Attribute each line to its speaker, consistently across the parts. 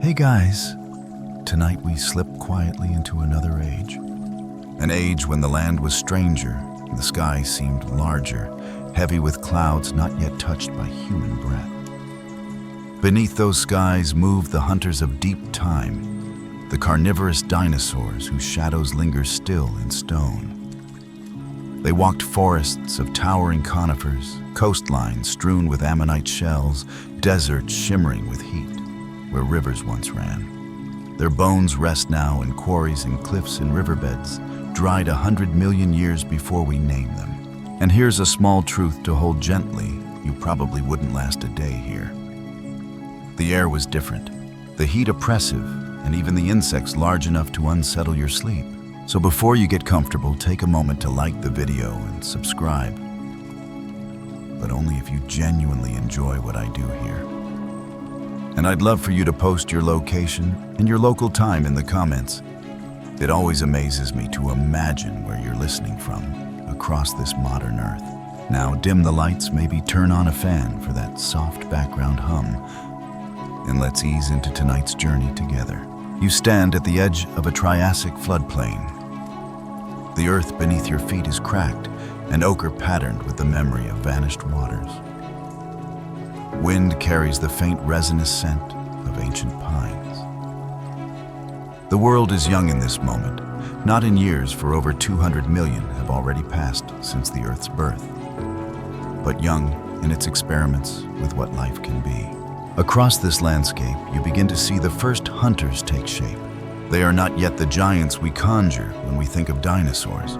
Speaker 1: Hey guys, tonight we slip quietly into another age. An age when the land was stranger and the sky seemed larger, heavy with clouds not yet touched by human breath. Beneath those skies moved the hunters of deep time, the carnivorous dinosaurs whose shadows linger still in stone. They walked forests of towering conifers, coastlines strewn with ammonite shells, deserts shimmering with heat, where rivers once ran. Their bones rest now in quarries and cliffs and riverbeds, dried 100 million years before we name them. And here's a small truth to hold gently: you probably wouldn't last a day here. The air was different, the heat oppressive, and even the insects large enough to unsettle your sleep. So before you get comfortable, take a moment to like the video and subscribe. But only if you genuinely enjoy what I do here. And I'd love for you to post your location and your local time in the comments. It always amazes me to imagine where you're listening from across this modern earth. Now dim the lights, maybe turn on a fan for that soft background hum, and let's ease into tonight's journey together. You stand at the edge of a Triassic floodplain. The earth beneath your feet is cracked and ochre patterned with the memory of vanished waters. Wind carries the faint resinous scent of ancient pines. The world is young in this moment, not in years, for over 200 million have already passed since the Earth's birth, but young in its experiments with what life can be. Across this landscape, you begin to see the first hunters take shape. They are not yet the giants we conjure when we think of dinosaurs.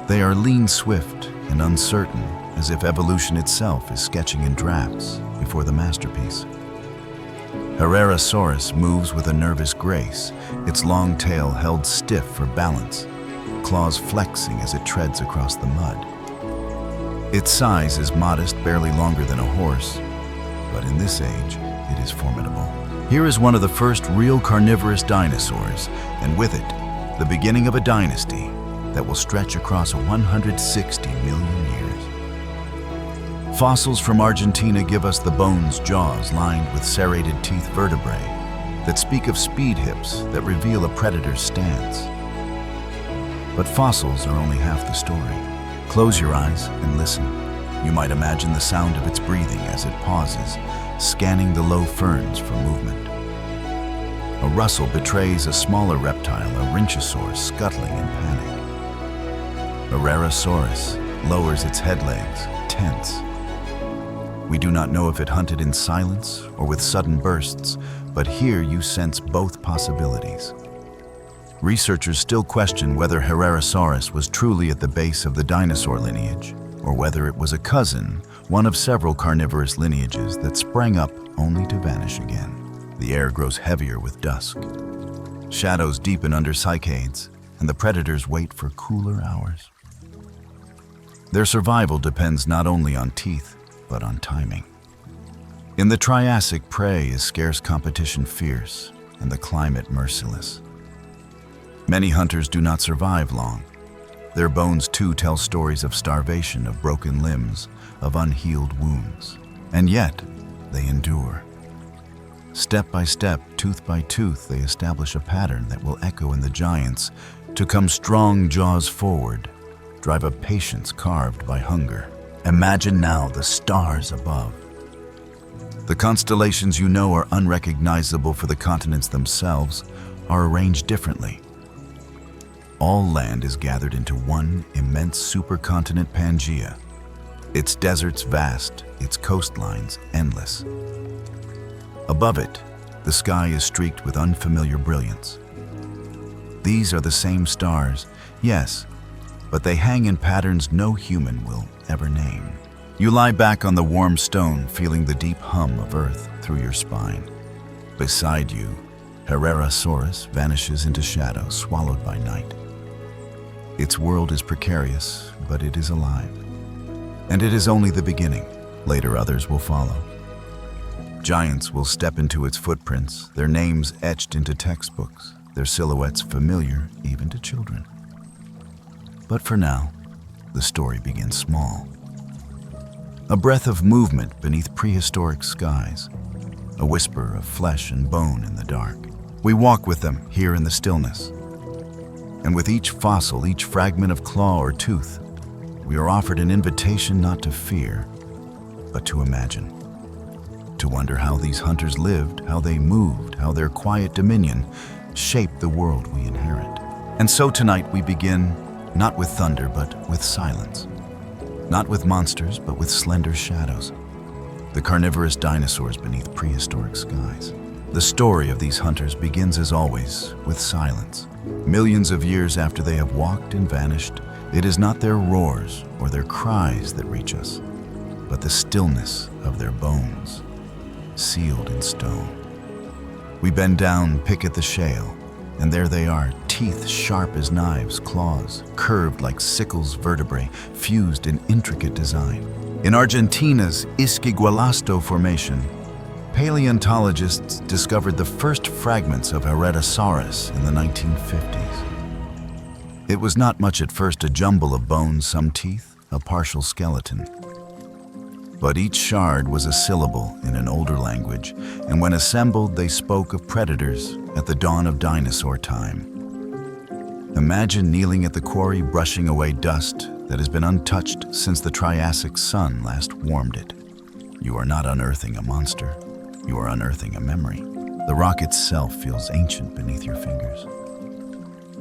Speaker 1: They are lean, swift, and uncertain, as if evolution itself is sketching in drafts before the masterpiece. Allosaurus moves with a nervous grace, its long tail held stiff for balance, claws flexing as it treads across the mud. Its size is modest, barely longer than a horse, but in this age, it is formidable. Here is one of the first real carnivorous dinosaurs, and with it, the beginning of a dynasty that will stretch across 160 million years. Fossils from Argentina give us the bones, jaws lined with serrated teeth vertebrae that speak of speed hips that reveal a predator's stance. But fossils are only half the story. Close your eyes and listen. You might imagine the sound of its breathing as it pauses, scanning the low ferns for movement. A rustle betrays a smaller reptile, a rhynchosaurus, scuttling in panic. Allosaurus lowers its head legs, tense. We do not know if it hunted in silence or with sudden bursts, but here you sense both possibilities. Researchers still question whether Allosaurus was truly at the base of the dinosaur lineage, or whether it was a cousin, one of several carnivorous lineages that sprang up only to vanish again. The air grows heavier with dusk. Shadows deepen under cycades, and the predators wait for cooler hours. Their survival depends not only on teeth, but on timing. In the Triassic, prey is scarce, competition fierce, and the climate merciless. Many hunters do not survive long. Their bones too tell stories of starvation, of broken limbs, of unhealed wounds. And yet, they endure. Step by step, tooth by tooth, they establish a pattern that will echo in the giants, to come strong jaws forward, drive a patience carved by hunger. Imagine now the stars above. The constellations you know are unrecognizable for the continents themselves are arranged differently. All land is gathered into one immense supercontinent Pangaea. Its deserts vast, its coastlines endless. Above it, the sky is streaked with unfamiliar brilliance. These are the same stars, yes, but they hang in patterns no human will ever name. You lie back on the warm stone, feeling the deep hum of earth through your spine. Beside you, Allosaurus vanishes into shadow, swallowed by night. Its world is precarious, but it is alive. And it is only the beginning. Later others will follow. Giants will step into its footprints, their names etched into textbooks, their silhouettes familiar even to children. But for now, the story begins small. A breath of movement beneath prehistoric skies. a whisper of flesh and bone in the dark. We walk with them here in the stillness. And with each fossil, each fragment of claw or tooth, we are offered an invitation not to fear, but to imagine. To wonder how these hunters lived, how they moved, how their quiet dominion shaped the world we inherit. And so tonight we begin not with thunder, but with silence. Not with monsters, but with slender shadows. The carnivorous dinosaurs beneath prehistoric skies. The story of these hunters begins, as always, with silence. Millions of years after they have walked and vanished, it is not their roars or their cries that reach us, but the stillness of their bones, sealed in stone. We bend down, pick at the shale, and there they are, teeth sharp as knives, claws curved like sickles, vertebrae fused in intricate design. In Argentina's Isquigualasto Formation, paleontologists discovered the first fragments of Allosaurus in the 1950s. It was not much at first, a jumble of bones, some teeth, a partial skeleton. But each shard was a syllable in an older language, and when assembled, they spoke of predators at the dawn of dinosaur time. Imagine kneeling at the quarry, brushing away dust that has been untouched since the Triassic sun last warmed it. You are not unearthing a monster. You are unearthing a memory. The rock itself feels ancient beneath your fingers.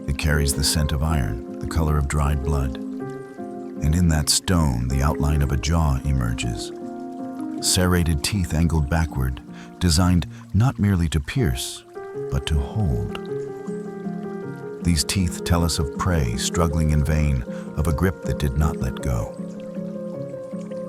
Speaker 1: It carries the scent of iron, the color of dried blood. And in that stone, the outline of a jaw emerges. Serrated teeth angled backward, designed not merely to pierce, but to hold. These teeth tell us of prey struggling in vain, of a grip that did not let go.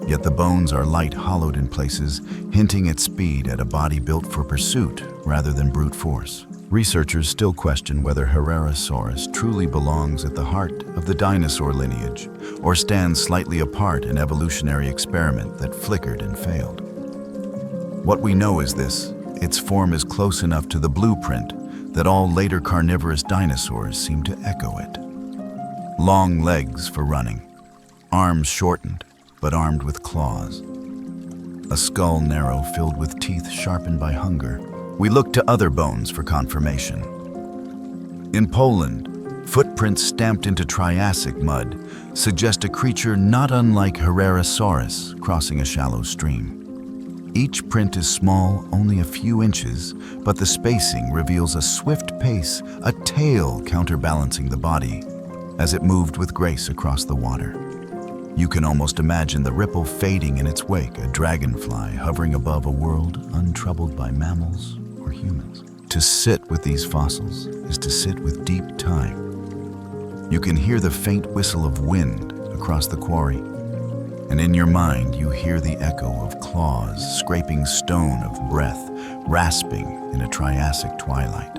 Speaker 1: Yet the bones are light, hollowed in places, hinting at speed, at a body built for pursuit rather than brute force. Researchers still question whether Herrerasaurus truly belongs at the heart of the dinosaur lineage, or stands slightly apart, an evolutionary experiment that flickered and failed. What we know is this: its form is close enough to the blueprint that all later carnivorous dinosaurs seem to echo it. Long legs for running, arms shortened, but armed with claws. A skull narrow, filled with teeth sharpened by hunger. We look to other bones for confirmation. In Poland, footprints stamped into Triassic mud suggest a creature not unlike Herrerasaurus crossing a shallow stream. Each print is small, only a few inches, but the spacing reveals a swift pace, a tail counterbalancing the body as it moved with grace across the water. You can almost imagine the ripple fading in its wake, a dragonfly hovering above a world untroubled by mammals or humans. To sit with these fossils is to sit with deep time. You can hear the faint whistle of wind across the quarry, and in your mind you hear the echo of claws scraping stone, of breath rasping in a Triassic twilight.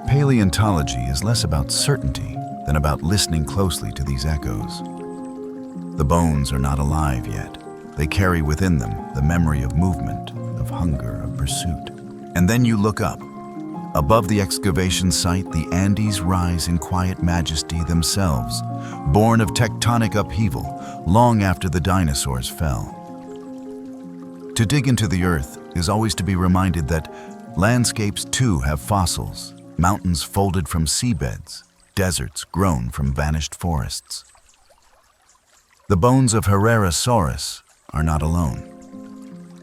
Speaker 1: Paleontology is less about certainty than about listening closely to these echoes. The bones are not alive yet. They carry within them the memory of movement, of hunger, of pursuit. And then you look up. Above the excavation site, the Andes rise in quiet majesty themselves, born of tectonic upheaval long after the dinosaurs fell. To dig into the earth is always to be reminded that landscapes too have fossils, mountains folded from seabeds, deserts grown from vanished forests. The bones of Herrerasaurus are not alone.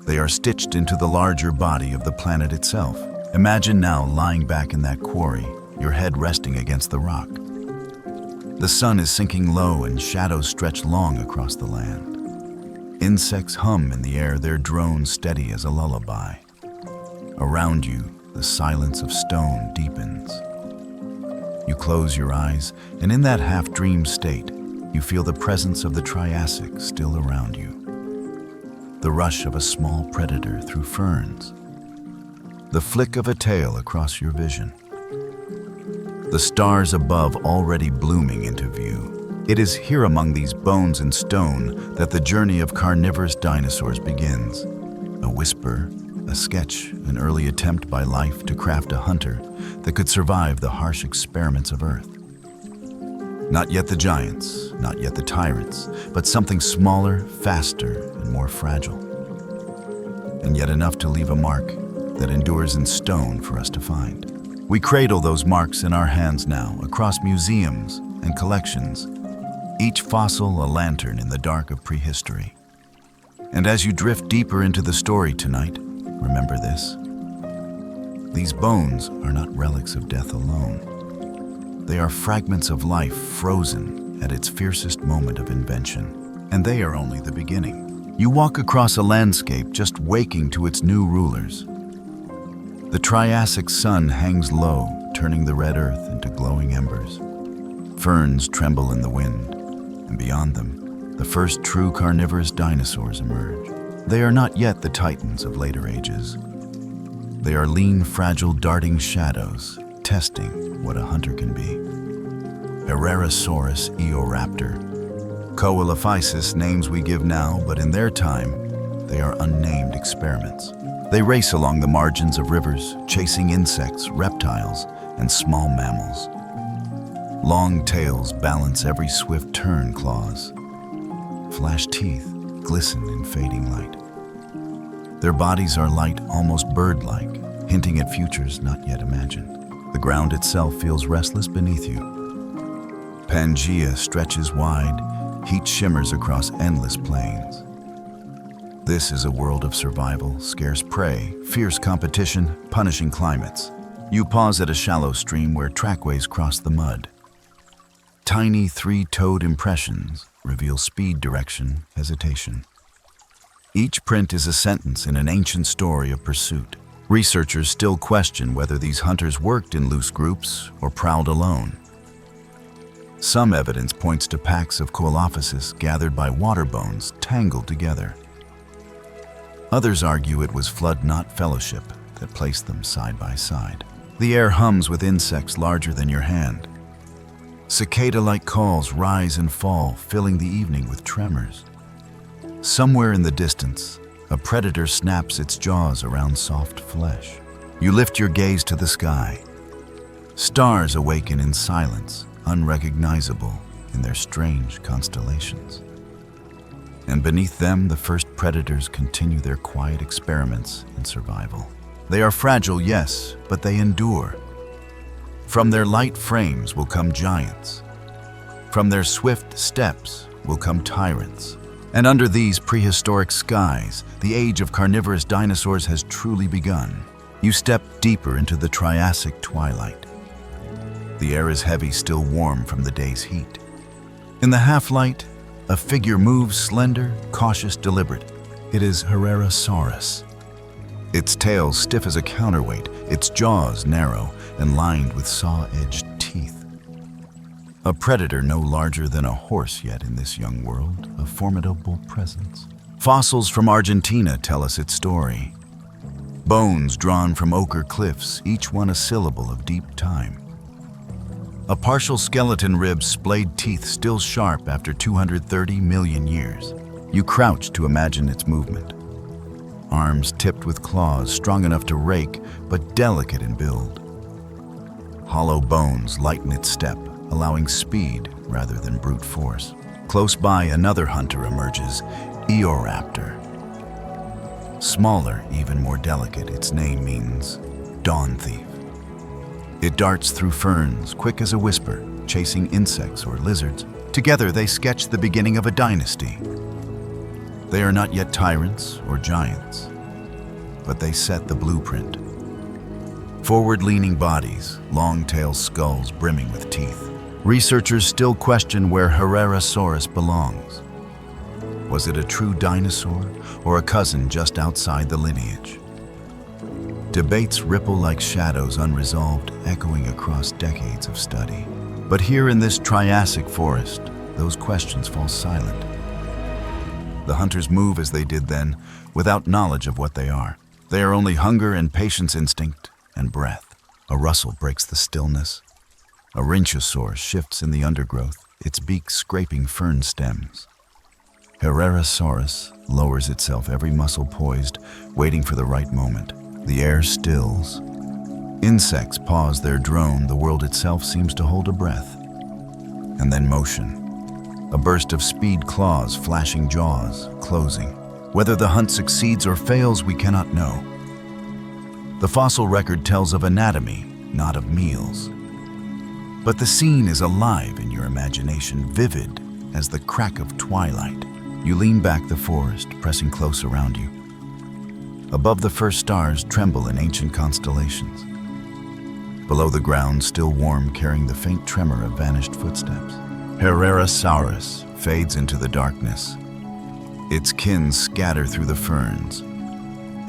Speaker 1: They are stitched into the larger body of the planet itself. Imagine now lying back in that quarry, your head resting against the rock. The sun is sinking low and shadows stretch long across the land. Insects hum in the air, their drone steady as a lullaby. Around you, the silence of stone deepens. You close your eyes, and in that half-dream state, you feel the presence of the Triassic still around you. The rush of a small predator through ferns. The flick of a tail across your vision. The stars above already blooming into view. It is here among these bones and stone that the journey of carnivorous dinosaurs begins. A whisper, a sketch, an early attempt by life to craft a hunter that could survive the harsh experiments of Earth. Not yet the giants, not yet the tyrants, but something smaller, faster, and more fragile. and yet enough to leave a mark that endures in stone for us to find. We cradle those marks in our hands now, across museums and collections, each fossil a lantern in the dark of prehistory. And as you drift deeper into the story tonight, remember this. These bones are not relics of death alone. They are fragments of life frozen at its fiercest moment of invention. And they are only the beginning. You walk across a landscape just waking to its new rulers. The Triassic sun hangs low, turning the red earth into glowing embers. Ferns tremble in the wind, and beyond them, the first true carnivorous dinosaurs emerge. They are not yet the titans of later ages. They are lean, fragile, darting shadows, testing what a hunter can be. Allosaurus, Eoraptor, Coelophysis, names we give now, but in their time, they are unnamed experiments. They race along the margins of rivers, chasing insects, reptiles, and small mammals. Long tails balance every swift turn, claws. Flash teeth glisten in fading light. Their bodies are light, almost bird-like, hinting at futures not yet imagined. The ground itself feels restless beneath you. Pangea stretches wide, heat shimmers across endless plains. This is a world of survival, scarce prey, fierce competition, punishing climates. You pause at a shallow stream where trackways cross the mud. Tiny three-toed impressions reveal speed, direction, hesitation. Each print is a sentence in an ancient story of pursuit. Researchers still question whether these hunters worked in loose groups or prowled alone. Some evidence points to packs of Coelophysis gathered by water bones tangled together. Others argue it was flood, not fellowship, that placed them side by side. The air hums with insects larger than your hand. Cicada-like calls rise and fall, filling the evening with tremors. Somewhere in the distance, a predator snaps its jaws around soft flesh. You lift your gaze to the sky. Stars awaken in silence, unrecognizable in their strange constellations. And beneath them, the first predators continue their quiet experiments in survival. They are fragile, yes, but they endure. From their light frames will come giants. From their swift steps will come tyrants. And under these prehistoric skies, the age of carnivorous dinosaurs has truly begun. You step deeper into the Triassic twilight. The air is heavy, still warm from the day's heat. In the half-light, a figure moves, slender, cautious, deliberate. It is Allosaurus. Its tail stiff as a counterweight, its jaws narrow and lined with saw-edged teeth. A predator no larger than a horse yet in this young world, a formidable presence. Fossils from Argentina tell us its story. Bones drawn from ochre cliffs, each one a syllable of deep time. A partial skeleton rib, splayed teeth still sharp after 230 million years. You crouch to imagine its movement. Arms tipped with claws, strong enough to rake, but delicate in build. Hollow bones lighten its step, allowing speed rather than brute force. Close by, another hunter emerges, Eoraptor. Smaller, even more delicate, its name means dawn thief. It darts through ferns, quick as a whisper, chasing insects or lizards. Together, they sketch the beginning of a dynasty. They are not yet tyrants or giants, but they set the blueprint. Forward-leaning bodies, long-tailed skulls brimming with teeth. Researchers still question where Allosaurus belongs. Was it a true dinosaur or a cousin just outside the lineage? Debates ripple like shadows, unresolved, echoing across decades of study. But here in this Triassic forest, those questions fall silent. The hunters move as they did then, without knowledge of what they are. They are only hunger and patience, instinct and breath. A rustle breaks the stillness. A rhynchosaur shifts in the undergrowth, its beak scraping fern stems. Allosaurus lowers itself, every muscle poised, waiting for the right moment. The air stills. Insects pause their drone, the world itself seems to hold a breath. And then motion. A burst of speed, claws, flashing jaws, closing. Whether the hunt succeeds or fails, we cannot know. The fossil record tells of anatomy, not of meals. But the scene is alive in your imagination, vivid as the crack of twilight. You lean back the forest, pressing close around you. Above, the first stars tremble in ancient constellations. Below, the ground still warm, carrying the faint tremor of vanished footsteps. Allosaurus fades into the darkness. Its kin scatter through the ferns,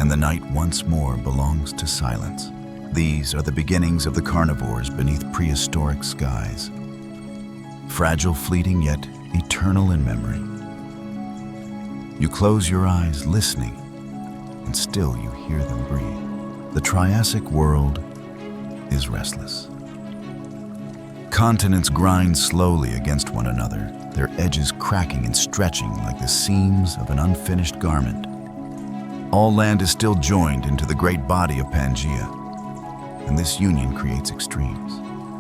Speaker 1: and the night once more belongs to silence. These are the beginnings of the carnivores beneath prehistoric skies. Fragile, fleeting, yet eternal in memory. You close your eyes, listening, and still you hear them breathe. The Triassic world is restless. Continents grind slowly against one another, their edges cracking and stretching like the seams of an unfinished garment. All land is still joined into the great body of Pangaea, and this union creates extremes.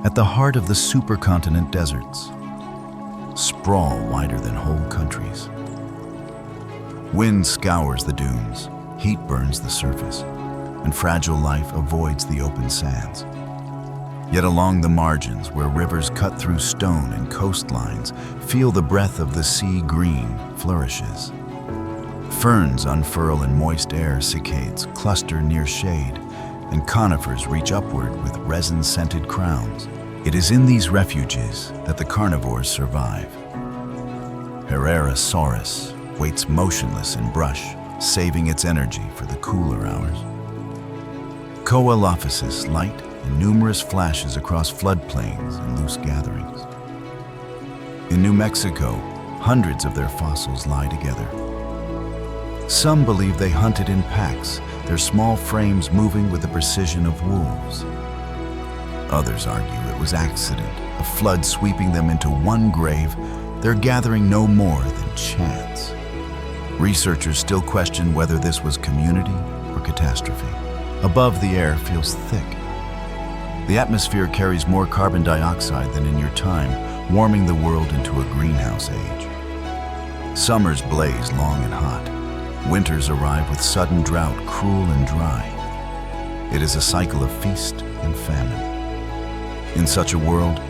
Speaker 1: At the heart of the supercontinent deserts, sprawl wider than whole countries. Wind scours the dunes, heat burns the surface, and fragile life avoids the open sands. Yet along the margins, where rivers cut through stone and coastlines, feel the breath of the sea green flourishes. Ferns unfurl in moist air, cicades cluster near shade, and conifers reach upward with resin-scented crowns. It is in these refuges that the carnivores survive. Allosaurus waits motionless in brush, saving its energy for the cooler hours. Allosaurus light in numerous flashes across floodplains and loose gatherings. In New Mexico, hundreds of their fossils lie together. Some believe they hunted in packs, their small frames moving with the precision of wolves. Others argue it was accident, a flood sweeping them into one grave, their gathering no more than chance. Researchers still question whether this was community or catastrophe. Above, the air feels thick. The atmosphere carries more carbon dioxide than in your time, warming the world into a greenhouse age. Summers blaze long and hot. Winters arrive with sudden drought, cruel and dry. It is a cycle of feast and famine. In such a world,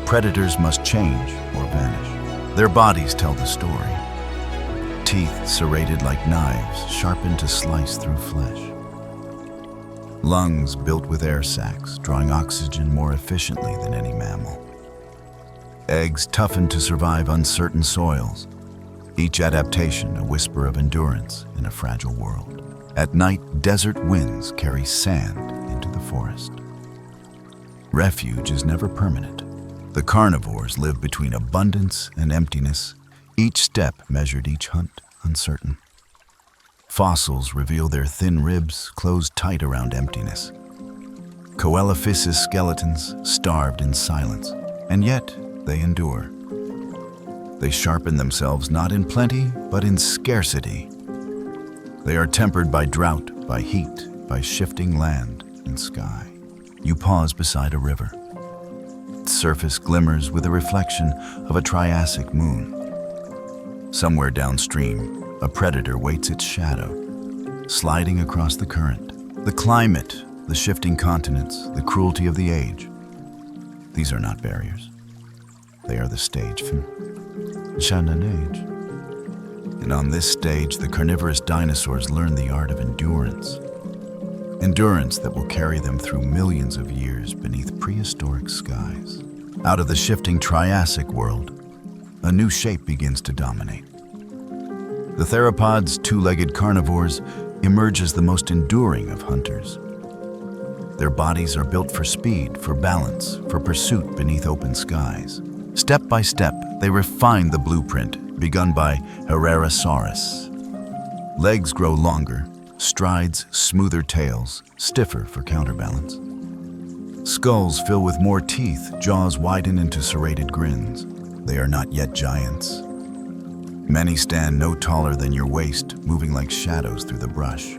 Speaker 1: predators must change or vanish. Their bodies tell the story. Teeth serrated like knives, sharpened to slice through flesh. Lungs built with air sacs, drawing oxygen more efficiently than any mammal. Eggs toughened to survive uncertain soils. Each adaptation a whisper of endurance in a fragile world. At night, desert winds carry sand into the forest. Refuge is never permanent. The carnivores live between abundance and emptiness, each step measured, each hunt uncertain. Fossils reveal their thin ribs closed tight around emptiness. Coelophysis skeletons starved in silence, and yet they endure. They sharpen themselves not in plenty, but in scarcity. They are tempered by drought, by heat, by shifting land and sky. You pause beside a river. Its surface glimmers with a reflection of a Triassic moon. Somewhere downstream, a predator waits its shadow, sliding across the current. The climate, the shifting continents, the cruelty of the age. These are not barriers. They are the stage from age. And on this stage, the carnivorous dinosaurs learn the art of endurance. Endurance that will carry them through millions of years beneath prehistoric skies. Out of the shifting Triassic world, a new shape begins to dominate. The theropods, two-legged carnivores, emerge as the most enduring of hunters. Their bodies are built for speed, for balance, for pursuit beneath open skies. Step by step, they refine the blueprint begun by Allosaurus. Legs grow longer, strides smoother tails, stiffer for counterbalance. Skulls fill with more teeth, jaws widen into serrated grins. They are not yet giants. Many stand no taller than your waist, moving like shadows through the brush.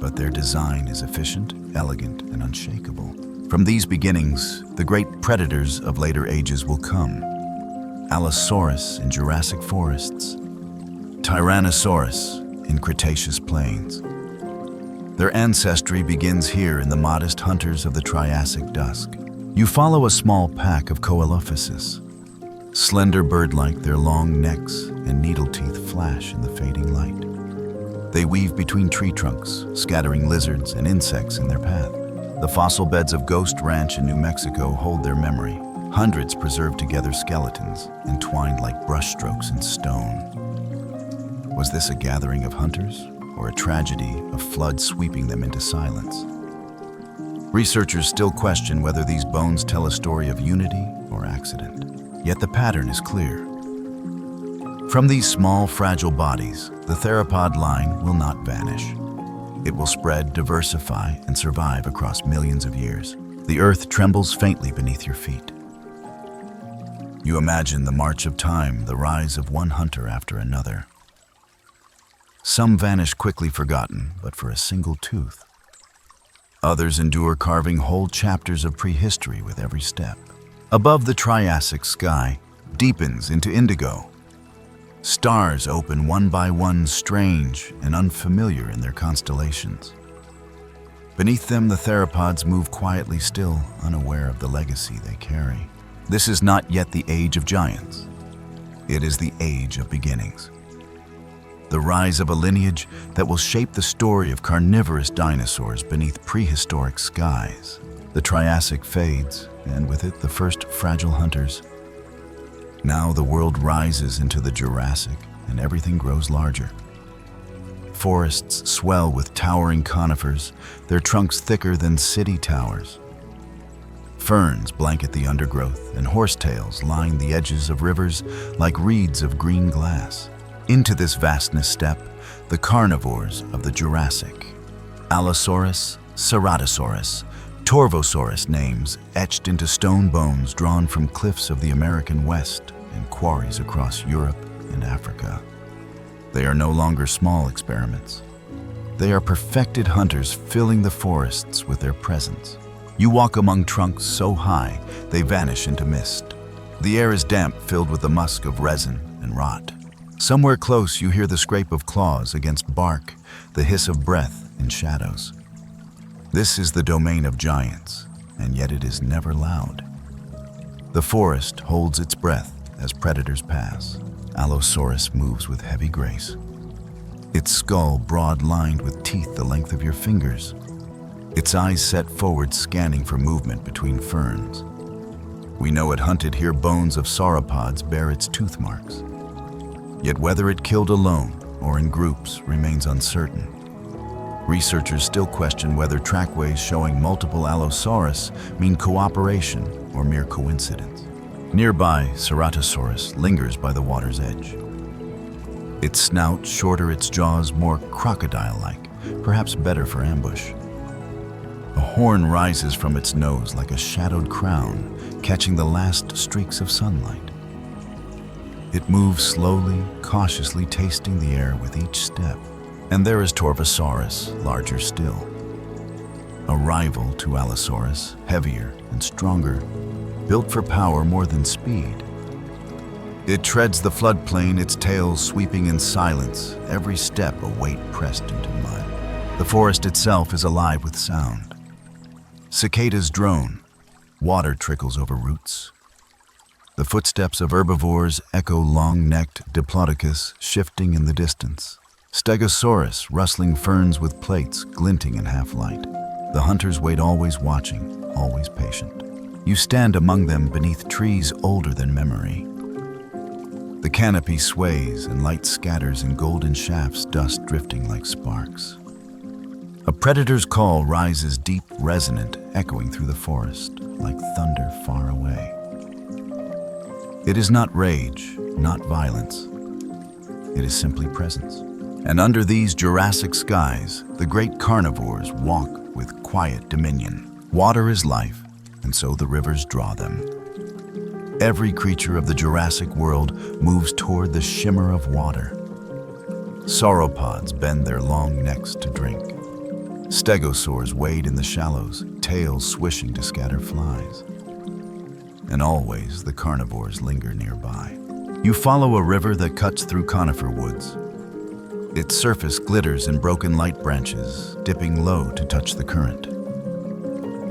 Speaker 1: But their design is efficient, elegant, and unshakable. From these beginnings, the great predators of later ages will come. Allosaurus in Jurassic forests, Tyrannosaurus in Cretaceous plains. Their ancestry begins here in the modest hunters of the Triassic dusk. You follow a small pack of Coelophysis. Slender bird-like, their long necks and needle teeth flash in the fading light. They weave between tree trunks, scattering lizards and insects in their path. The fossil beds of Ghost Ranch in New Mexico hold their memory. Hundreds preserved together skeletons, entwined like brushstrokes in stone. Was this a gathering of hunters, or a tragedy of flood sweeping them into silence? Researchers still question whether these bones tell a story of unity or accident. Yet the pattern is clear. From these small, fragile bodies, the theropod line will not vanish. It will spread, diversify, and survive across millions of years. The earth trembles faintly beneath your feet. You imagine the march of time, the rise of one hunter after another. Some vanish quickly forgotten, but for a single tooth. Others endure, carving whole chapters of prehistory with every step. Above, the Triassic sky deepens into indigo. Stars open one by one, strange and unfamiliar in their constellations. Beneath them, the theropods move quietly still, unaware of the legacy they carry. This is not yet the age of giants. It is the age of beginnings. The rise of a lineage that will shape the story of carnivorous dinosaurs beneath prehistoric skies. The Triassic fades, and with it the first fragile hunters. Now the world rises into the Jurassic, and everything grows larger. Forests swell with towering conifers, their trunks thicker than city towers. Ferns blanket the undergrowth, and horsetails line the edges of rivers like reeds of green glass. Into this vastness step the carnivores of the Jurassic. Allosaurus, Ceratosaurus, Torvosaurus, names etched into stone bones drawn from cliffs of the American West and quarries across Europe and Africa. They are no longer small experiments. They are perfected hunters filling the forests with their presence. You walk among trunks so high they vanish into mist. The air is damp, filled with the musk of resin and rot. Somewhere close you hear the scrape of claws against bark, the hiss of breath in shadows. This is the domain of giants, and yet it is never loud. The forest holds its breath as predators pass. Allosaurus moves with heavy grace. Its skull broad-lined with teeth the length of your fingers. Its eyes set forward, scanning for movement between ferns. We know it hunted here. Bones of sauropods bear its tooth marks. Yet whether it killed alone or in groups remains uncertain. Researchers still question whether trackways showing multiple Allosaurus mean cooperation or mere coincidence. Nearby, Ceratosaurus lingers by the water's edge. Its snout shorter, its jaws more crocodile-like, perhaps better for ambush. A horn rises from its nose like a shadowed crown, catching the last streaks of sunlight. It moves slowly, cautiously, tasting the air with each step. And there is Torvosaurus, larger still. A rival to Allosaurus, heavier and stronger, built for power more than speed. It treads the floodplain, its tail sweeping in silence, every step a weight pressed into mud. The forest itself is alive with sound. Cicadas drone, water trickles over roots. The footsteps of herbivores echo, long-necked Diplodocus shifting in the distance. Stegosaurus rustling ferns with plates glinting in half-light. The hunters wait, always watching, always patient. You stand among them beneath trees older than memory. The canopy sways and light scatters in golden shafts, dust drifting like sparks. A predator's call rises deep, resonant, echoing through the forest like thunder far away. It is not rage, not violence. It is simply presence. And under these Jurassic skies, the great carnivores walk with quiet dominion. Water is life, and so the rivers draw them. Every creature of the Jurassic world moves toward the shimmer of water. Sauropods bend their long necks to drink. Stegosaurs wade in the shallows, tails swishing to scatter flies. And always the carnivores linger nearby. You follow a river that cuts through conifer woods. Its surface glitters in broken light branches, dipping low to touch the current.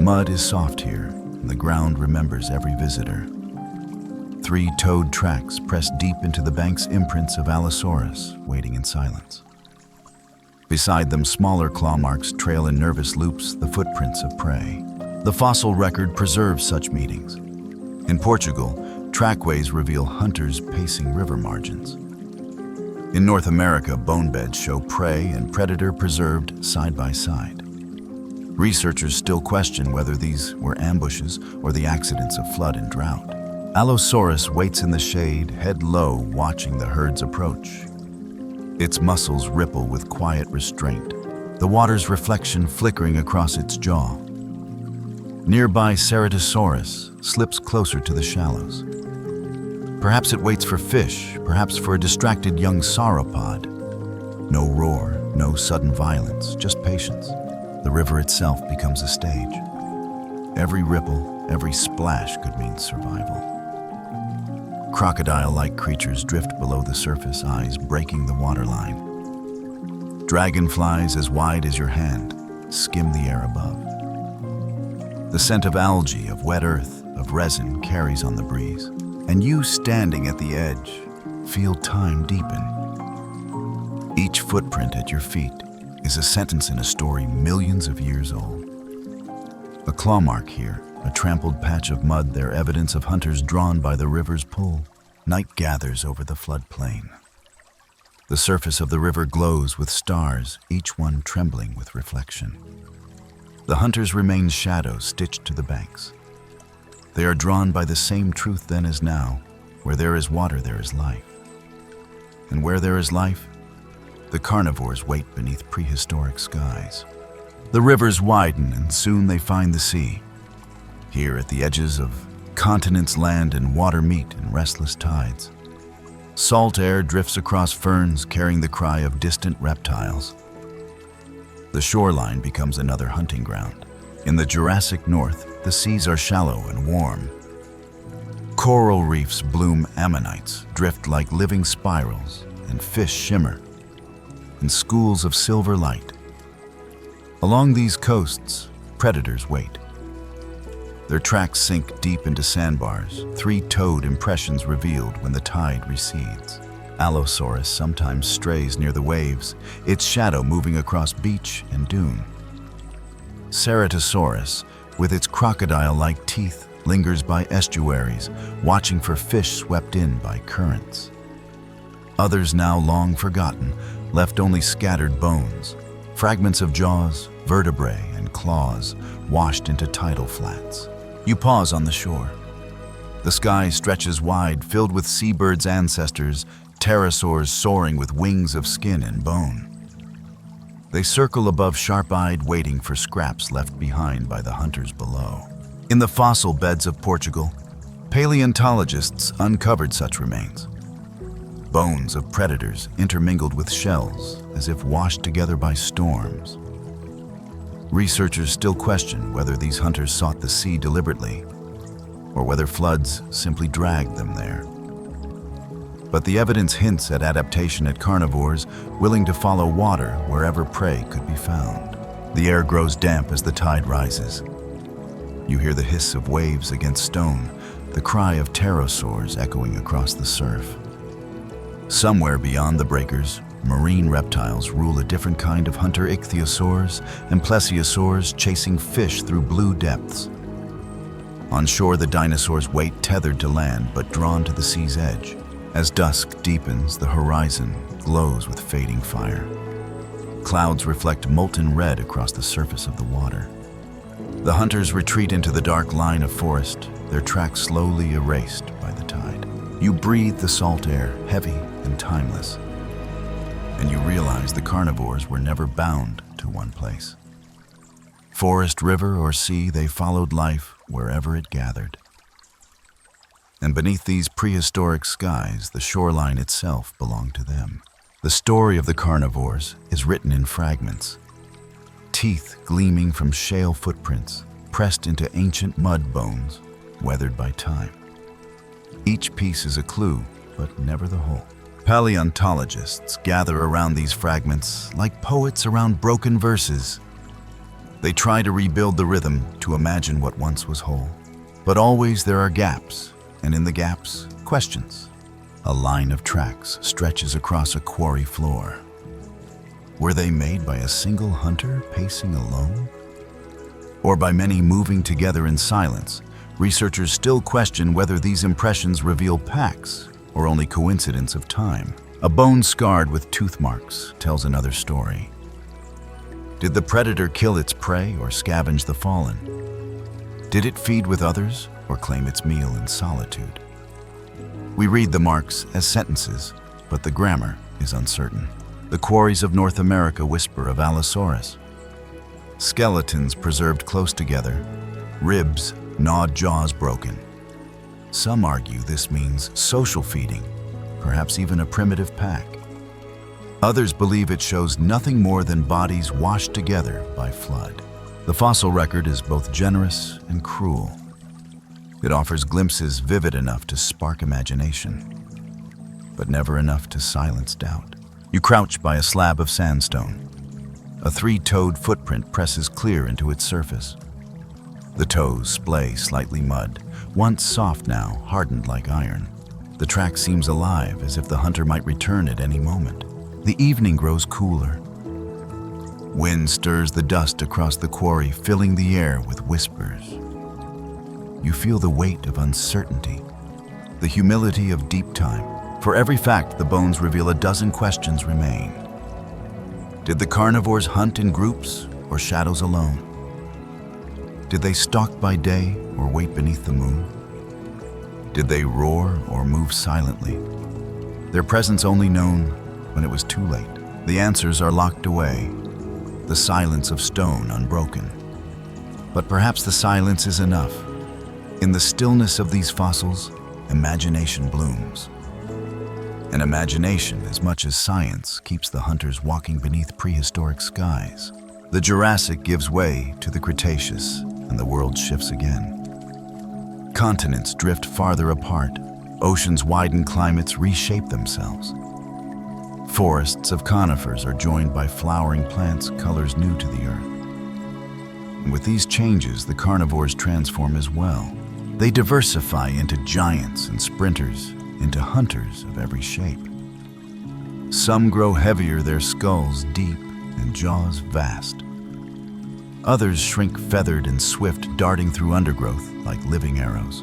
Speaker 1: Mud is soft here, and the ground remembers every visitor. 3 toed tracks press deep into the bank's imprints of Allosaurus, waiting in silence. Beside them, smaller claw marks trail in nervous loops the footprints of prey. The fossil record preserves such meetings. In Portugal, trackways reveal hunters pacing river margins. In North America, bone beds show prey and predator preserved side by side. Researchers still question whether these were ambushes or the accidents of flood and drought. Allosaurus waits in the shade, head low, watching the herds approach. Its muscles ripple with quiet restraint, the water's reflection flickering across its jaw. Nearby, Ceratosaurus slips closer to the shallows. Perhaps it waits for fish, perhaps for a distracted young sauropod. No roar, no sudden violence, just patience. The river itself becomes a stage. Every ripple, every splash could mean survival. Crocodile-like creatures drift below the surface, eyes breaking the waterline. Dragonflies as wide as your hand skim the air above. The scent of algae, of wet earth, of resin carries on the breeze. And you, standing at the edge, feel time deepen. Each footprint at your feet is a sentence in a story millions of years old. A claw mark here, a trampled patch of mud there, evidence of hunters drawn by the river's pull. Night gathers over the floodplain. The surface of the river glows with stars, each one trembling with reflection. The hunters remain shadows stitched to the banks. They are drawn by the same truth then as now: where there is water, there is life. And where there is life, the carnivores wait beneath prehistoric skies. The rivers widen and soon they find the sea. Here at the edges of continents, land and water meet in restless tides. Salt air drifts across ferns, carrying the cry of distant reptiles. The shoreline becomes another hunting ground. In the Jurassic North, the seas are shallow and warm. Coral reefs bloom ammonites, drift like living spirals, and fish shimmer in schools of silver light. Along these coasts, predators wait. Their tracks sink deep into sandbars, 3-toed impressions revealed when the tide recedes. Allosaurus sometimes strays near the waves, its shadow moving across beach and dune. Ceratosaurus, with its crocodile-like teeth, lingers by estuaries, watching for fish swept in by currents. Others now long forgotten, left only scattered bones, fragments of jaws, vertebrae, and claws washed into tidal flats. You pause on the shore. The sky stretches wide, filled with seabirds' ancestors, pterosaurs soaring with wings of skin and bone. They circle above, sharp-eyed, waiting for scraps left behind by the hunters below. In the fossil beds of Portugal, paleontologists uncovered such remains. Bones of predators intermingled with shells, as if washed together by storms. Researchers still question whether these hunters sought the sea deliberately, or whether floods simply dragged them there. But the evidence hints at adaptation at carnivores willing to follow water wherever prey could be found. The air grows damp as the tide rises. You hear the hiss of waves against stone, the cry of pterosaurs echoing across the surf. Somewhere beyond the breakers, marine reptiles rule a different kind of hunter, ichthyosaurs and plesiosaurs chasing fish through blue depths. On shore, the dinosaurs wait, tethered to land but drawn to the sea's edge. As dusk deepens, the horizon glows with fading fire. Clouds reflect molten red across the surface of the water. The hunters retreat into the dark line of forest, their tracks slowly erased by the tide. You breathe the salt air, heavy and timeless, and you realize the carnivores were never bound to one place. Forest, river, or sea, they followed life wherever it gathered. And beneath these prehistoric skies, the shoreline itself belonged to them. The story of the carnivores is written in fragments. Teeth gleaming from shale footprints, pressed into ancient mud bones, weathered by time. Each piece is a clue, but never the whole. Paleontologists gather around these fragments like poets around broken verses. They try to rebuild the rhythm to imagine what once was whole. But always there are gaps, and in the gaps, questions. A line of tracks stretches across a quarry floor. Were they made by a single hunter pacing alone? Or by many moving together in silence? Researchers still question whether these impressions reveal packs or only coincidence of time. A bone scarred with tooth marks tells another story. Did the predator kill its prey or scavenge the fallen? Did it feed with others or claim its meal in solitude? We read the marks as sentences, but the grammar is uncertain. The quarries of North America whisper of Allosaurus. Skeletons preserved close together, ribs, gnawed jaws broken. Some argue this means social feeding, perhaps even a primitive pack. Others believe it shows nothing more than bodies washed together by flood. The fossil record is both generous and cruel. It offers glimpses vivid enough to spark imagination, but never enough to silence doubt. You crouch by a slab of sandstone. A three-toed footprint presses clear into its surface. The toes splay slightly mud, once soft now, hardened like iron. The track seems alive, as if the hunter might return at any moment. The evening grows cooler. Wind stirs the dust across the quarry, filling the air with whispers. You feel the weight of uncertainty, the humility of deep time. For every fact, the bones reveal a dozen questions remain. Did the carnivores hunt in groups or shadows alone? Did they stalk by day or wait beneath the moon? Did they roar or move silently? Their presence only known when it was too late. The answers are locked away, the silence of stone unbroken. But perhaps the silence is enough. In the stillness of these fossils, imagination blooms. And imagination, as much as science, keeps the hunters walking beneath prehistoric skies. The Jurassic gives way to the Cretaceous, and the world shifts again. Continents drift farther apart. Oceans widen, climates reshape themselves. Forests of conifers are joined by flowering plants, colors new to the earth. And with these changes, the carnivores transform as well. They diversify into giants and sprinters, into hunters of every shape. Some grow heavier, their skulls deep and jaws vast. Others shrink feathered and swift, darting through undergrowth like living arrows.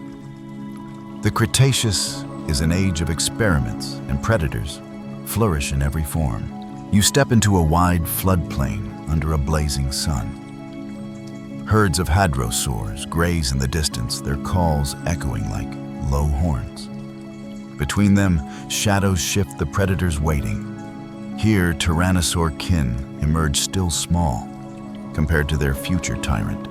Speaker 1: The Cretaceous is an age of experiments, and predators flourish in every form. You step into a wide floodplain under a blazing sun. Herds of hadrosaurs graze in the distance, their calls echoing like low horns. Between them, shadows shift, the predators waiting. Here, tyrannosaur kin emerge still small compared to their future tyrant.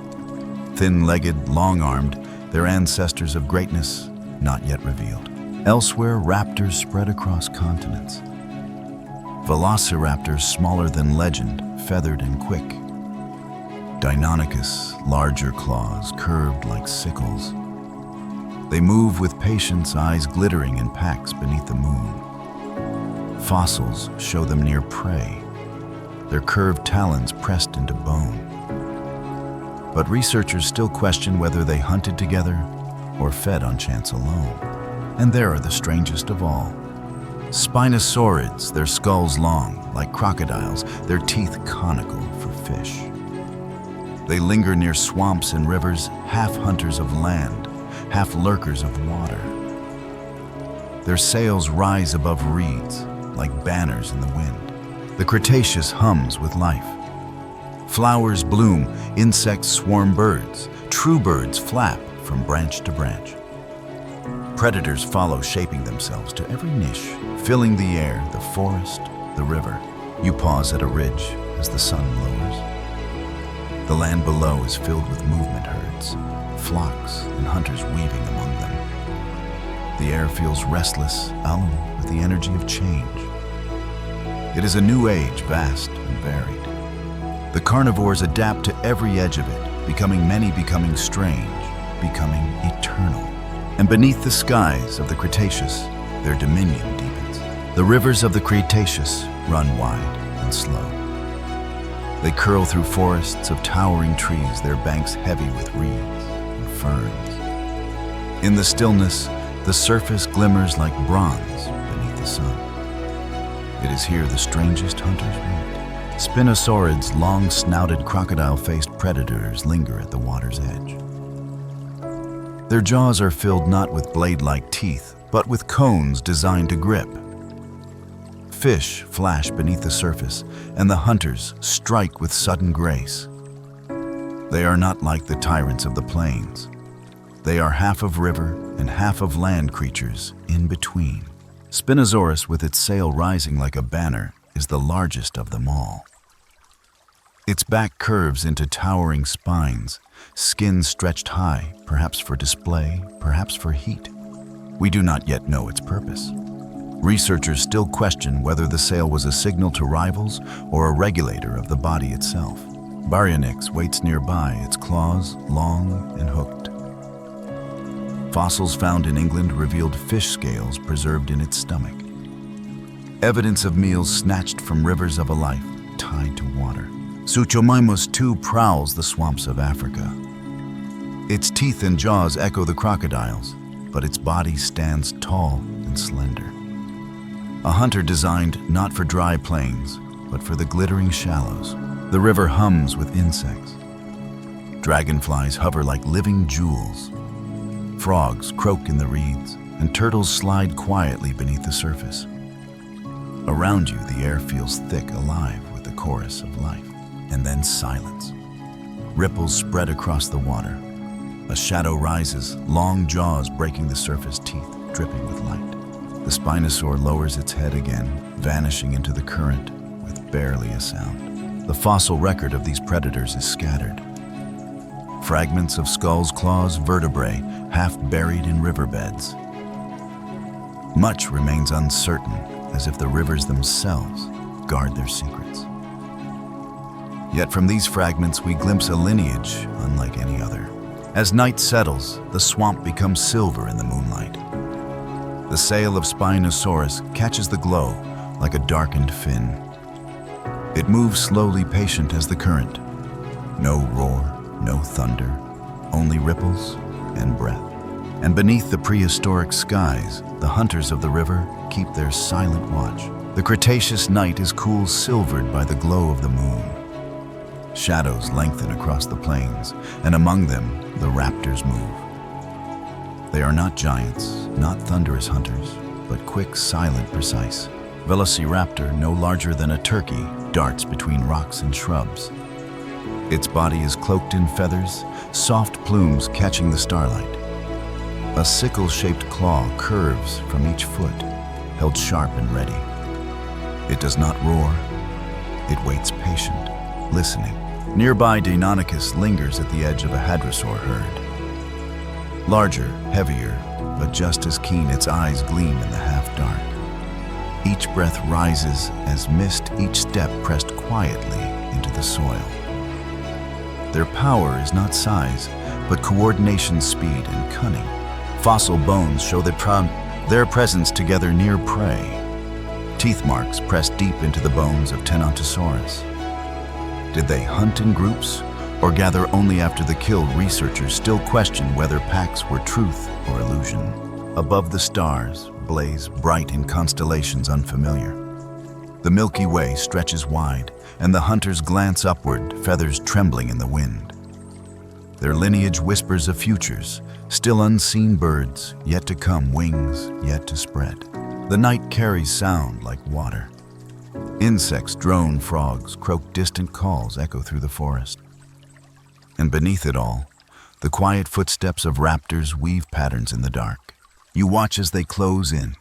Speaker 1: Thin-legged, long-armed, their ancestors of greatness not yet revealed. Elsewhere, raptors spread across continents. Velociraptors smaller than legend, feathered and quick. Deinonychus, larger claws, curved like sickles. They move with patience, eyes glittering in packs beneath the moon. Fossils show them near prey, their curved talons pressed into bone. But researchers still question whether they hunted together or fed on chance alone. And there are the strangest of all. Spinosaurids, their skulls long, like crocodiles, their teeth conical for fish. They linger near swamps and rivers, half hunters of land, half lurkers of water. Their sails rise above reeds, like banners in the wind. The Cretaceous hums with life. Flowers bloom, insects swarm birds, true birds flap from branch to branch. Predators follow, shaping themselves to every niche, filling the air, the forest, the river. You pause at a ridge as the sun lowers. The land below is filled with movement herds, flocks and hunters weaving among them. The air feels restless, alum with the energy of change. It is a new age, vast and varied. The carnivores adapt to every edge of it, becoming many, becoming strange, becoming eternal. And beneath the skies of the Cretaceous, their dominion deepens. The rivers of the Cretaceous run wide and slow. They curl through forests of towering trees, their banks heavy with reeds and ferns. In the stillness, the surface glimmers like bronze beneath the sun. It is here the strangest hunters meet. Spinosaurids, long-snouted, crocodile-faced predators linger at the water's edge. Their jaws are filled not with blade-like teeth, but with cones designed to grip. Fish flash beneath the surface, and the hunters strike with sudden grace. They are not like the tyrants of the plains. They are half of river and half of land creatures in between. Spinosaurus, with its sail rising like a banner, is the largest of them all. Its back curves into towering spines, skin stretched high, perhaps for display, perhaps for heat. We do not yet know its purpose. Researchers still question whether the sail was a signal to rivals or a regulator of the body itself. Baryonyx waits nearby, its claws long and hooked. Fossils found in England revealed fish scales preserved in its stomach. Evidence of meals snatched from rivers of a life tied to water. Suchomimus too prowls the swamps of Africa. Its teeth and jaws echo the crocodiles, but its body stands tall and slender. A hunter designed not for dry plains, but for the glittering shallows. The river hums with insects. Dragonflies hover like living jewels. Frogs croak in the reeds, and turtles slide quietly beneath the surface. Around you, the air feels thick, alive with the chorus of life. And then silence. Ripples spread across the water. A shadow rises, long jaws breaking the surface, teeth dripping with light. The Spinosaur lowers its head again, vanishing into the current with barely a sound. The fossil record of these predators is scattered. Fragments of skulls, claws, vertebrae, half buried in riverbeds. Much remains uncertain, as if the rivers themselves guard their secrets. Yet from these fragments we glimpse a lineage unlike any other. As night settles, the swamp becomes silver in the moonlight. The sail of Spinosaurus catches the glow like a darkened fin. It moves slowly, patient as the current. No roar, no thunder, only ripples and breath. And beneath the prehistoric skies, the hunters of the river keep their silent watch. The Cretaceous night is cool, silvered by the glow of the moon. Shadows lengthen across the plains, and among them, the raptors move. They are not giants, not thunderous hunters, but quick, silent, precise. Velociraptor, no larger than a turkey, darts between rocks and shrubs. Its body is cloaked in feathers, soft plumes catching the starlight. A sickle-shaped claw curves from each foot, held sharp and ready. It does not roar. It waits patient, listening. Nearby, Deinonychus lingers at the edge of a hadrosaur herd. Larger, heavier, but just as keen, its eyes gleam in the half-dark. Each breath rises as mist, each step pressed quietly into the soil. Their power is not size, but coordination, speed, and cunning. Fossil bones show their presence together near prey. Teeth marks pressed deep into the bones of Tyrannosaurus. Did they hunt in groups or gather only after the kill? Researchers still question whether packs were truth or illusion. Above the stars blaze bright in constellations unfamiliar. The Milky Way stretches wide, and the hunters glance upward, feathers trembling in the wind. Their lineage whispers of futures, still unseen birds, yet to come, wings yet to spread. The night carries sound like water. Insects drone, frogs croak, distant calls echo through the forest. And beneath it all, the quiet footsteps of raptors weave patterns in the dark. You watch as they close in.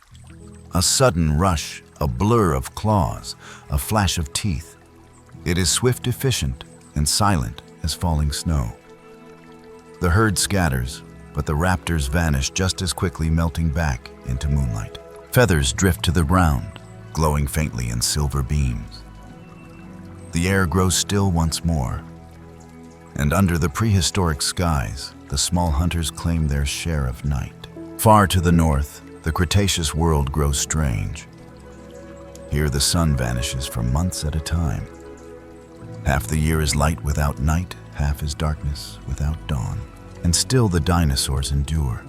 Speaker 1: A sudden rush, a blur of claws, a flash of teeth. It is swift, efficient, and silent as falling snow. The herd scatters, but the raptors vanish just as quickly, melting back into moonlight. Feathers drift to the ground, glowing faintly in silver beams. The air grows still once more, and under the prehistoric skies, the small hunters claim their share of night. Far to the north, the Cretaceous world grows strange. Here the sun vanishes for months at a time. Half the year is light without night, half is darkness without dawn. And still the dinosaurs endure.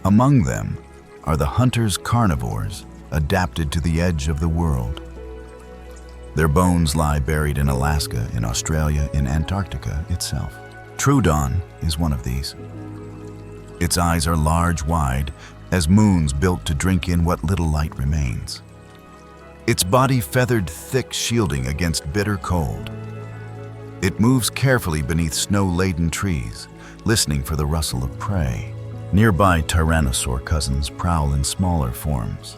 Speaker 1: Among them are the hunters' carnivores, adapted to the edge of the world. Their bones lie buried in Alaska, in Australia, in Antarctica itself. Troodon is one of these. Its eyes are large, wide, as moons built to drink in what little light remains. Its body feathered thick, shielding against bitter cold. It moves carefully beneath snow-laden trees, listening for the rustle of prey. Nearby tyrannosaur cousins prowl in smaller forms.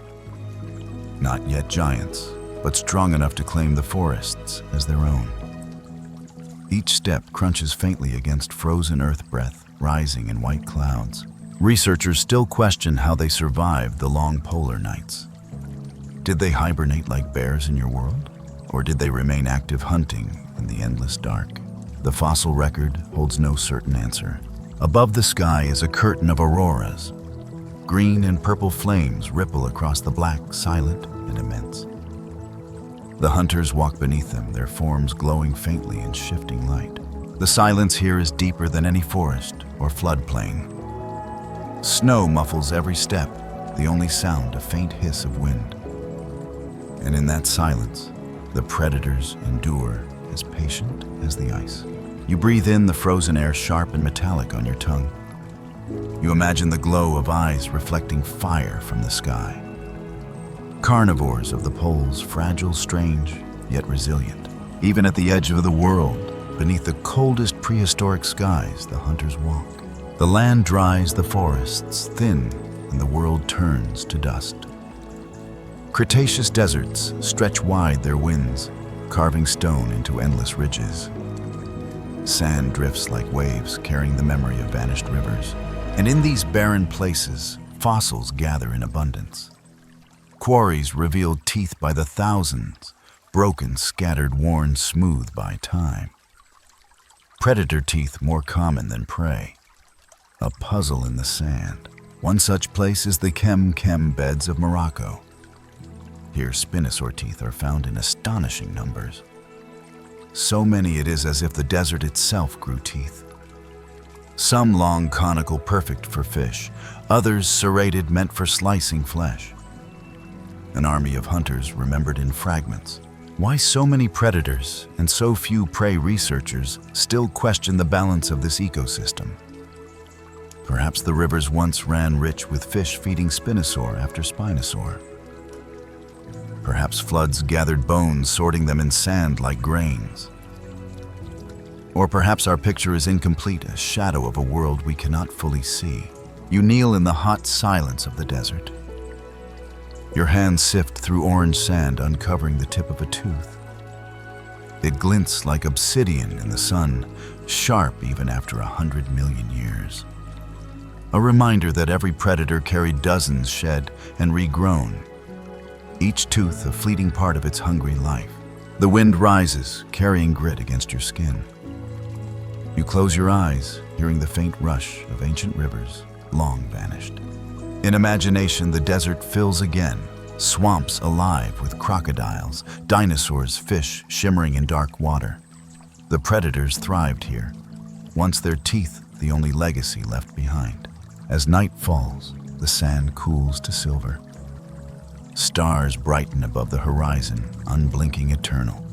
Speaker 1: Not yet giants, but strong enough to claim the forests as their own. Each step crunches faintly against frozen earth breath, rising in white clouds. Researchers still question how they survived the long polar nights. Did they hibernate like bears in your world? Or did they remain active hunting in the endless dark? The fossil record holds no certain answer. Above the sky is a curtain of auroras. Green and purple flames ripple across the black, silent and immense. The hunters walk beneath them, their forms glowing faintly in shifting light. The silence here is deeper than any forest or floodplain. Snow muffles every step, the only sound a faint hiss of wind. And in that silence, the predators endure, as patient as the ice. You breathe in the frozen air, sharp and metallic on your tongue. You imagine the glow of eyes reflecting fire from the sky. Carnivores of the poles, fragile, strange, yet resilient. Even at the edge of the world, beneath the coldest prehistoric skies, the hunters walk. The land dries, the forests thin, and the world turns to dust. Cretaceous deserts stretch wide their winds, carving stone into endless ridges. Sand drifts like waves, carrying the memory of vanished rivers. And in these barren places, fossils gather in abundance. Quarries reveal teeth by the thousands, broken, scattered, worn smooth by time. Predator teeth more common than prey. A puzzle in the sand. One such place is the Kem beds of Morocco. Here, Spinosaur teeth are found in astonishing numbers. So many it is as if the desert itself grew teeth. Some long, conical, perfect for fish, others serrated, meant for slicing flesh. An army of hunters remembered in fragments. Why so many predators and so few prey? Researchers still question the balance of this ecosystem. Perhaps the rivers once ran rich with fish feeding Spinosaur after Spinosaur. Perhaps floods gathered bones, sorting them in sand like grains. Or perhaps our picture is incomplete, a shadow of a world we cannot fully see. You kneel in the hot silence of the desert. Your hands sift through orange sand, uncovering the tip of a tooth. It glints like obsidian in the sun, sharp even after 100 million years. A reminder that every predator carried dozens shed and regrown, each tooth a fleeting part of its hungry life. The wind rises, carrying grit against your skin. You close your eyes, hearing the faint rush of ancient rivers, long vanished. In imagination, the desert fills again, swamps alive with crocodiles, dinosaurs, fish shimmering in dark water. The predators thrived here, once their teeth the only legacy left behind. As night falls, the sand cools to silver. Stars brighten above the horizon, unblinking eternal.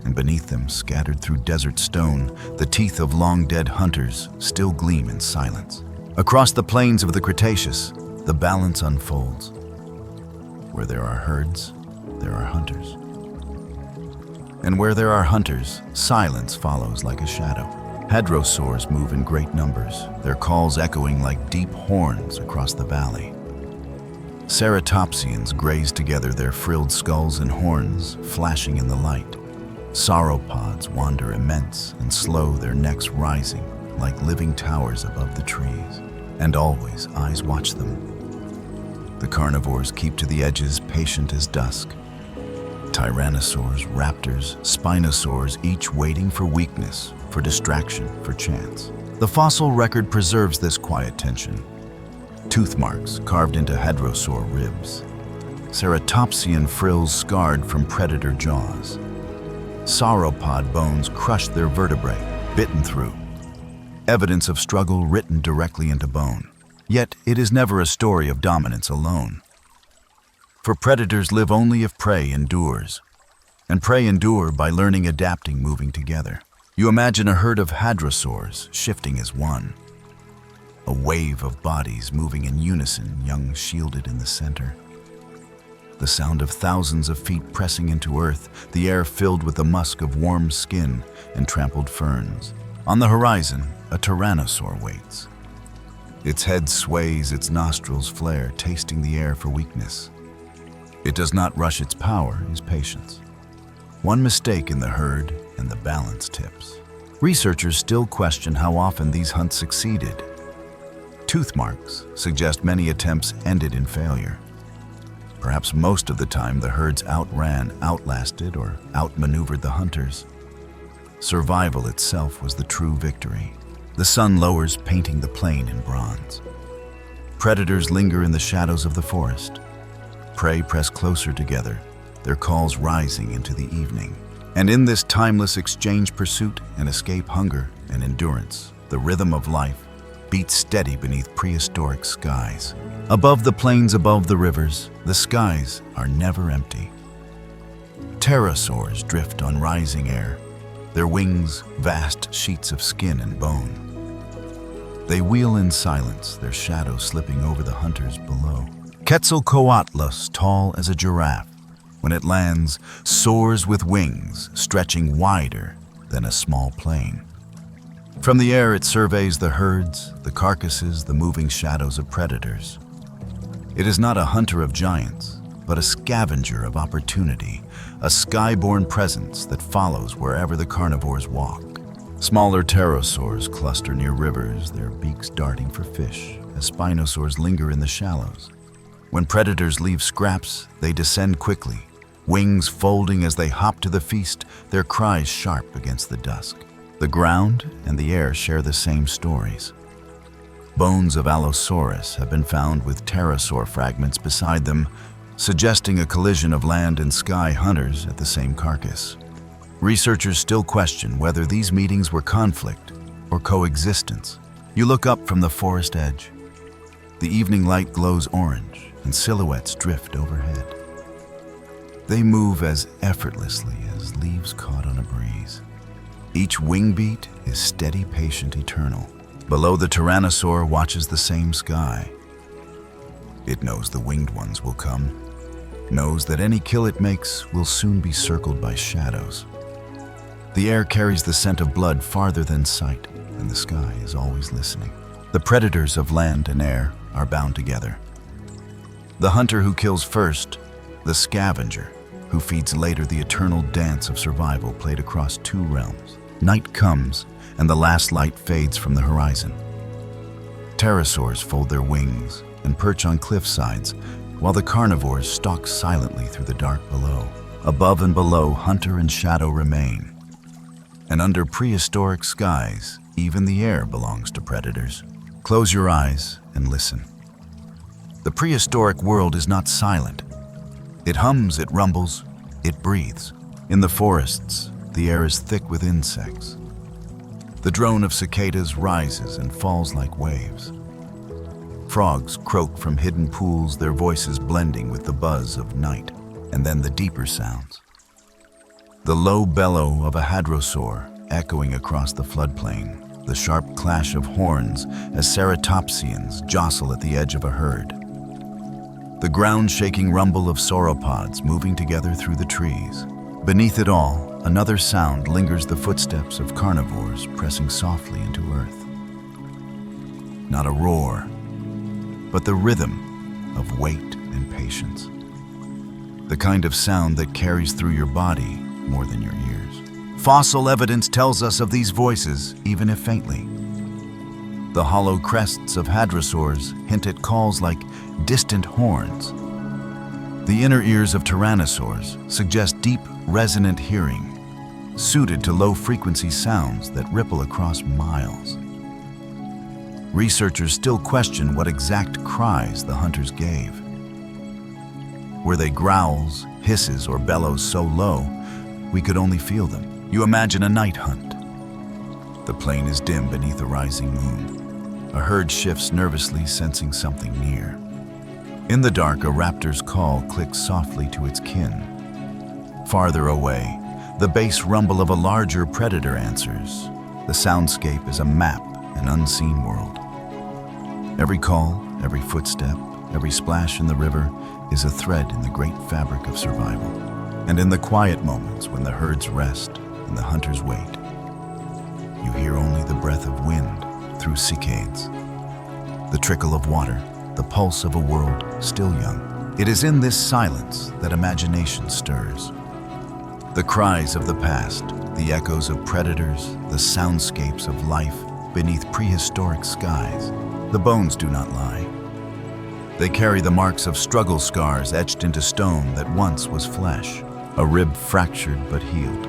Speaker 1: And beneath them, scattered through desert stone, the teeth of long-dead hunters still gleam in silence. Across the plains of the Cretaceous, the balance unfolds. Where there are herds, there are hunters. And where there are hunters, silence follows like a shadow. Hadrosaurs move in great numbers, their calls echoing like deep horns across the valley. Ceratopsians graze together, their frilled skulls and horns flashing in the light. Sauropods wander immense and slow, their necks rising like living towers above the trees. And always, eyes watch them. The carnivores keep to the edges, patient as dusk. Tyrannosaurs, raptors, Spinosaurs, each waiting for weakness, for distraction, for chance. The fossil record preserves this quiet tension. Tooth marks carved into hadrosaur ribs. ceratopsian frills scarred from predator jaws. Sauropod bones crushed their vertebrae, bitten through. Evidence of struggle written directly into bone. Yet it is never a story of dominance alone. For predators live only if prey endures. And prey endure by learning, adapting, moving together. You imagine a herd of hadrosaurs shifting as one. A wave of bodies moving in unison, young shielded in the center. The sound of thousands of feet pressing into earth, the air filled with the musk of warm skin and trampled ferns. On the horizon, a tyrannosaur waits. Its head sways, its nostrils flare, tasting the air for weakness. It does not rush its power, its patience. One mistake in the herd and the balance tips. Researchers still question how often these hunts succeeded. Tooth marks suggest many attempts ended in failure. Perhaps most of the time the herds outran, outlasted, or outmaneuvered the hunters. Survival itself was the true victory. The sun lowers, painting the plain in bronze. Predators linger in the shadows of the forest. Prey press closer together, their calls rising into the evening. And in this timeless exchange, pursuit and escape, hunger and endurance, the rhythm of life beats steady beneath prehistoric skies. Above the plains, above the rivers, the skies are never empty. Pterosaurs drift on rising air, their wings vast sheets of skin and bone. They wheel in silence, their shadows slipping over the hunters below. Quetzalcoatlus, tall as a giraffe, when it lands, soars with wings stretching wider than a small plane. From the air it surveys the herds, the carcasses, the moving shadows of predators. It is not a hunter of giants, but a scavenger of opportunity, a skyborne presence that follows wherever the carnivores walk. Smaller pterosaurs cluster near rivers, their beaks darting for fish, as Spinosaurs linger in the shallows. When predators leave scraps, they descend quickly, wings folding as they hop to the feast, their cries sharp against the dusk. The ground and the air share the same stories. Bones of Allosaurus have been found with pterosaur fragments beside them, suggesting a collision of land and sky hunters at the same carcass. Researchers still question whether these meetings were conflict or coexistence. You look up from the forest edge. The evening light glows orange and silhouettes drift overhead. They move as effortlessly as leaves caught on a breeze. Each wing beat is steady, patient, eternal. Below, the tyrannosaur watches the same sky. It knows the winged ones will come, knows that any kill it makes will soon be circled by shadows. The air carries the scent of blood farther than sight, and the sky is always listening. The predators of land and air are bound together. The hunter who kills first, the scavenger who feeds later, the eternal dance of survival played across two realms. Night comes, and the last light fades from the horizon. Pterosaurs fold their wings and perch on cliff sides, while the carnivores stalk silently through the dark below. Above and below, hunter and shadow remain. And under prehistoric skies, even the air belongs to predators. Close your eyes and listen. The prehistoric world is not silent. It hums, it rumbles, it breathes. In the forests, the air is thick with insects. The drone of cicadas rises and falls like waves. Frogs croak from hidden pools, their voices blending with the buzz of night, and then the deeper sounds. The low bellow of a hadrosaur echoing across the floodplain, the sharp clash of horns as ceratopsians jostle at the edge of a herd. The ground-shaking rumble of sauropods moving together through the trees. Beneath it all, another sound lingers, the footsteps of carnivores pressing softly into earth. Not a roar, but the rhythm of weight and patience. The kind of sound that carries through your body more than your ears. Fossil evidence tells us of these voices, even if faintly. The hollow crests of hadrosaurs hint at calls like distant horns. The inner ears of tyrannosaurs suggest deep, resonant hearing, suited to low-frequency sounds that ripple across miles. Researchers still question what exact cries the hunters gave. Were they growls, hisses, or bellows so low we could only feel them? You imagine a night hunt. The plain is dim beneath a rising moon. A herd shifts nervously, sensing something near. In the dark, a raptor's call clicks softly to its kin. Farther away, the bass rumble of a larger predator answers. The soundscape is a map, an unseen world. Every call, every footstep, every splash in the river is a thread in the great fabric of survival. And in the quiet moments when the herds rest and the hunters wait, you hear only the breath of wind through cicades, the trickle of water, the pulse of a world still young. It is in this silence that imagination stirs. The cries of the past, the echoes of predators, the soundscapes of life beneath prehistoric skies. The bones do not lie. They carry the marks of struggle scars etched into stone that once was flesh, a rib fractured but healed,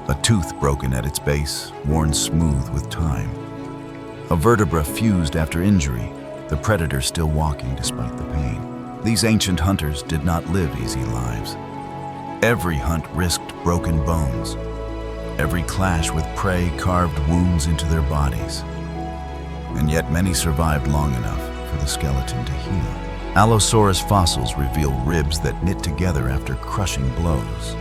Speaker 1: a tooth broken at its base, worn smooth with time, a vertebra fused after injury, the predator still walking despite the pain. These ancient hunters did not live easy lives. Every hunt risked broken bones. Every clash with prey carved wounds into their bodies. And yet many survived long enough for the skeleton to heal. Allosaurus fossils reveal ribs that knit together after crushing blows.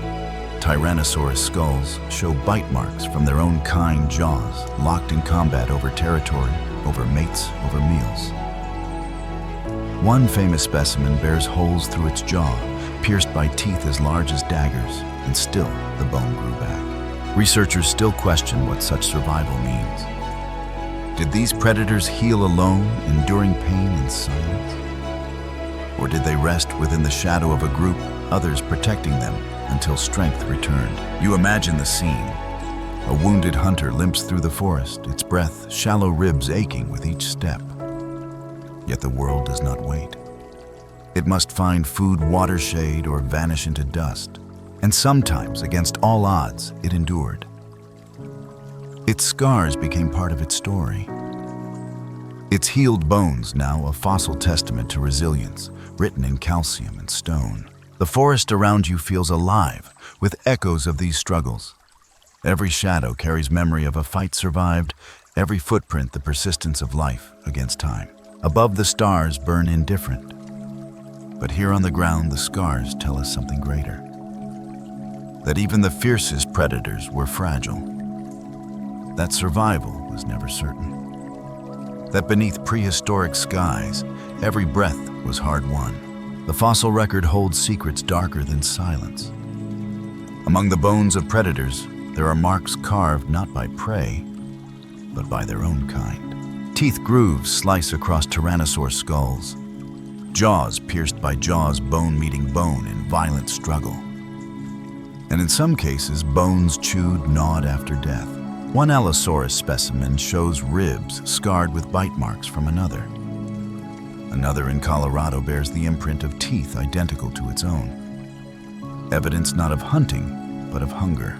Speaker 1: Tyrannosaurus skulls show bite marks from their own kind jaws, locked in combat over territory, over mates, over meals. One famous specimen bears holes through its jaw, pierced by teeth as large as daggers, and still the bone grew back. Researchers still question what such survival means. Did these predators heal alone, enduring pain in silence? Or did they rest within the shadow of a group, others protecting them until strength returned? You imagine the scene. A wounded hunter limps through the forest, its breath, shallow ribs aching with each step. Yet the world does not wait. It must find food, water, shade, or vanish into dust. And sometimes, against all odds, it endured. Its scars became part of its story. Its healed bones, now a fossil testament to resilience, written in calcium and stone. The forest around you feels alive with echoes of these struggles. Every shadow carries memory of a fight survived, every footprint the persistence of life against time. Above, the stars burn indifferent. But here on the ground, the scars tell us something greater. That even the fiercest predators were fragile. That survival was never certain. That beneath prehistoric skies, every breath was hard-won. The fossil record holds secrets darker than silence. Among the bones of predators, there are marks carved not by prey, but by their own kind. Teeth grooves slice across Tyrannosaurus skulls. Jaws pierced by jaws, bone meeting bone in violent struggle. And in some cases, bones chewed, gnawed after death. One Allosaurus specimen shows ribs scarred with bite marks from another. Another in Colorado bears the imprint of teeth identical to its own. Evidence not of hunting, but of hunger.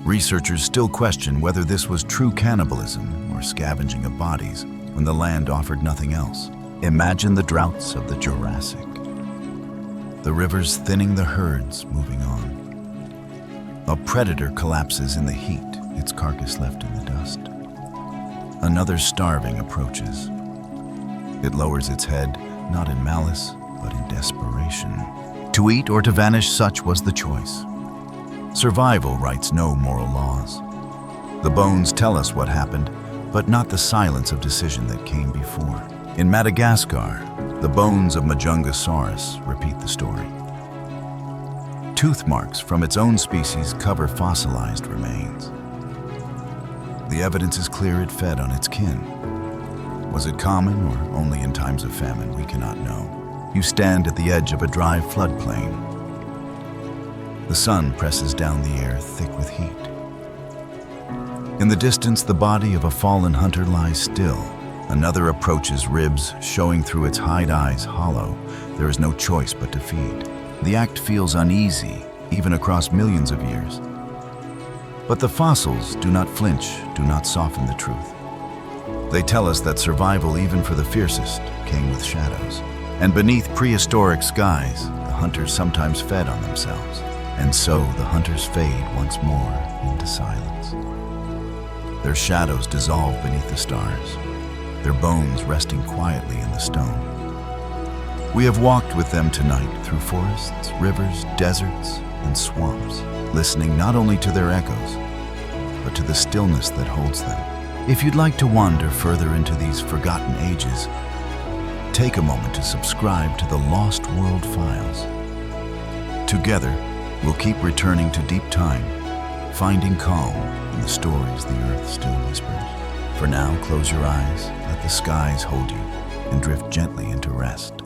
Speaker 1: Researchers still question whether this was true cannibalism or scavenging of bodies when the land offered nothing else. Imagine the droughts of the Jurassic. The rivers thinning, the herds moving on. A predator collapses in the heat, its carcass left in the dust. Another starving approaches. It lowers its head, not in malice, but in desperation. To eat or to vanish, such was the choice. Survival writes no moral laws. The bones tell us what happened, but not the silence of decision that came before. In Madagascar, the bones of Majungasaurus repeat the story. Tooth marks from its own species cover fossilized remains. The evidence is clear it fed on its kin. Was it common or only in times of famine? We cannot know. You stand at the edge of a dry floodplain. The sun presses down the air thick with heat. In the distance, the body of a fallen hunter lies still. Another approaches, ribs showing through its hide eyes hollow. There is no choice but to feed. The act feels uneasy, even across millions of years. But the fossils do not flinch, do not soften the truth. They tell us that survival, even for the fiercest, came with shadows. And beneath prehistoric skies, the hunters sometimes fed on themselves. And so the hunters fade once more into silence. Their shadows dissolve beneath the stars, their bones resting quietly in the stone. We have walked with them tonight through forests, rivers, deserts, and swamps, listening not only to their echoes, but to the stillness that holds them. If you'd like to wander further into these forgotten ages, take a moment to subscribe to the Lost World Files. Together, we'll keep returning to deep time, finding calm in the stories the earth still whispers. For now, close your eyes, let the skies hold you, and drift gently into rest.